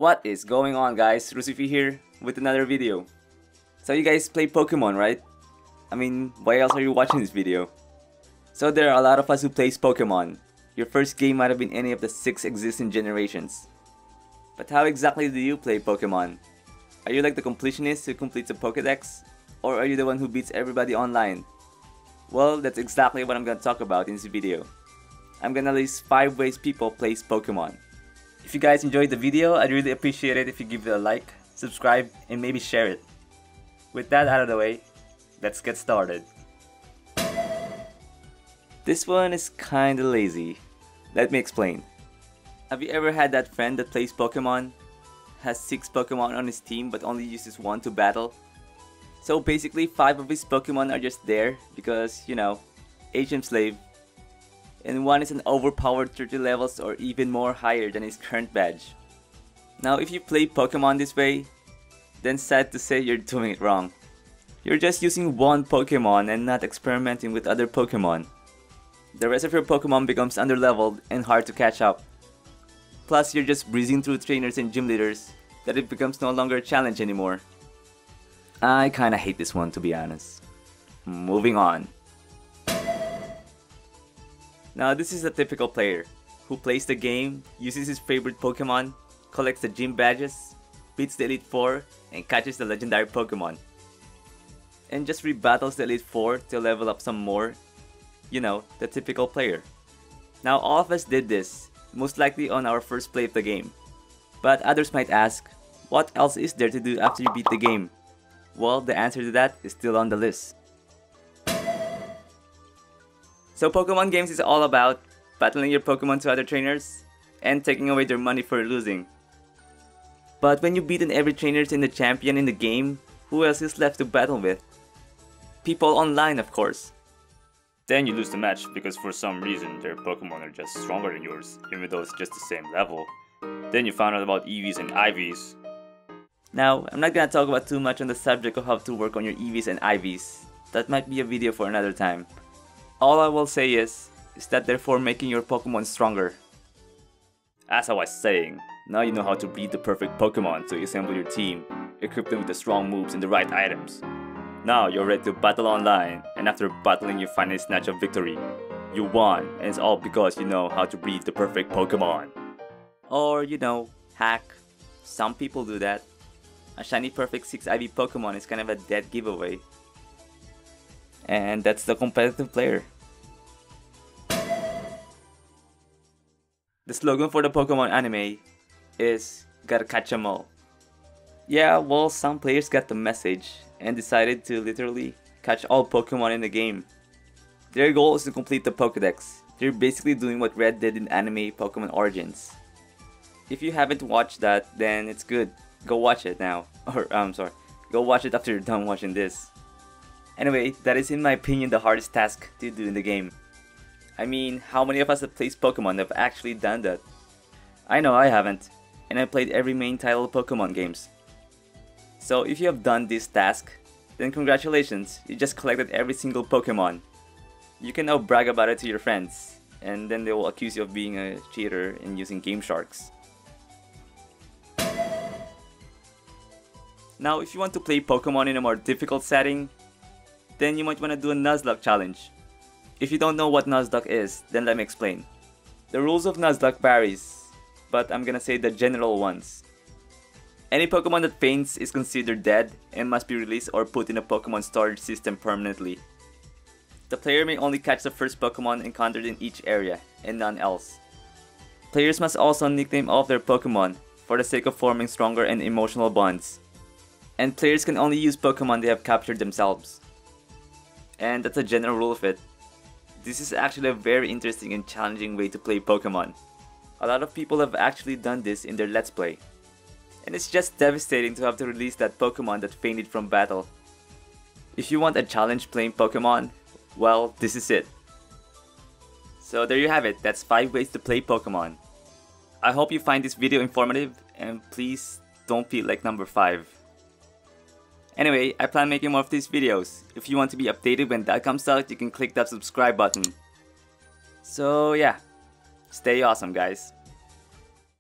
What is going on, guys? Rusifi here with another video. So you guys play Pokemon, right? I mean, why else are you watching this video? So there are a lot of us who plays Pokemon. Your first game might have been any of the 6 existing generations. But how exactly do you play Pokemon? Are you like the completionist who completes a Pokédex? Or are you the one who beats everybody online? Well, that's exactly what I'm gonna talk about in this video. I'm gonna list 5 ways people plays Pokemon. If you guys enjoyed the video, I'd really appreciate it if you give it a like, subscribe, and maybe share it. With that out of the way, let's get started. This one is kinda lazy. Let me explain. Have you ever had that friend that plays Pokemon? Has 6 Pokemon on his team but only uses 1 to battle? So basically 5 of his Pokemon are just there because, you know, HM Slave. And 1 is an overpowered 30 levels or even more higher than his current badge. Now if you play Pokemon this way, then sad to say you're doing it wrong. You're just using 1 Pokemon and not experimenting with other Pokemon. The rest of your Pokemon becomes underleveled and hard to catch up. Plus you're just breezing through trainers and gym leaders that it becomes no longer a challenge anymore. I kinda hate this one, to be honest. Moving on. Now this is a typical player who plays the game, uses his favorite Pokemon, collects the gym badges, beats the Elite Four, and catches the legendary Pokemon. And just rebattles the Elite Four to level up some more. You know, the typical player. Now all of us did this, most likely on our first play of the game. But others might ask, what else is there to do after you beat the game? Well, the answer to that is still on the list. So Pokemon games is all about battling your Pokemon to other trainers and taking away their money for losing. But when you've beaten every trainer and the champion in the game, who else is left to battle with? People online, of course. Then you lose the match because for some reason their Pokemon are just stronger than yours, even though it's just the same level. Then you found out about EVs and IVs. Now, I'm not gonna talk about too much on the subject of how to work on your EVs and IVs. That might be a video for another time. All I will say is that they're for making your Pokemon stronger. As I was saying, now you know how to breed the perfect Pokemon to assemble your team, equip them with the strong moves and the right items. Now you're ready to battle online, and after battling you finally snatch a victory. You won, and it's all because you know how to breed the perfect Pokemon. Or, you know, hack. Some people do that. A shiny perfect 6 IV Pokemon is kind of a dead giveaway. And that's the competitive player. The slogan for the Pokemon anime is "Gotta catch 'em all." Yeah, well, some players got the message and decided to literally catch all Pokemon in the game. Their goal is to complete the Pokédex. They're basically doing what Red did in anime Pokemon Origins. If you haven't watched that, then it's good. Go watch it now. Or, I'm sorry. Go watch it after you're done watching this. Anyway, that is in my opinion the hardest task to do in the game. I mean, how many of us that plays Pokemon have actually done that? I know I haven't, and I played every main title of Pokemon games. So if you have done this task, then congratulations, you just collected every single Pokemon. You can now brag about it to your friends, and then they will accuse you of being a cheater and using Game Sharks. Now if you want to play Pokemon in a more difficult setting, then you might want to do a Nuzlocke challenge. If you don't know what Nuzlocke is, then let me explain. The rules of Nuzlocke varies, but I'm gonna say the general ones. Any Pokemon that faints is considered dead and must be released or put in a Pokemon storage system permanently. The player may only catch the first Pokemon encountered in each area, and none else. Players must also nickname all of their Pokemon for the sake of forming stronger and emotional bonds. And players can only use Pokemon they have captured themselves. And that's a general rule of it. This is actually a very interesting and challenging way to play Pokemon. A lot of people have actually done this in their Let's Play. And it's just devastating to have to release that Pokemon that fainted from battle. If you want a challenge playing Pokemon, well, this is it. So there you have it, that's 5 ways to play Pokemon. I hope you find this video informative, and please don't feel like number 5. Anyway, I plan making more of these videos. If you want to be updated when that comes out, you can click that subscribe button. So yeah, stay awesome guys.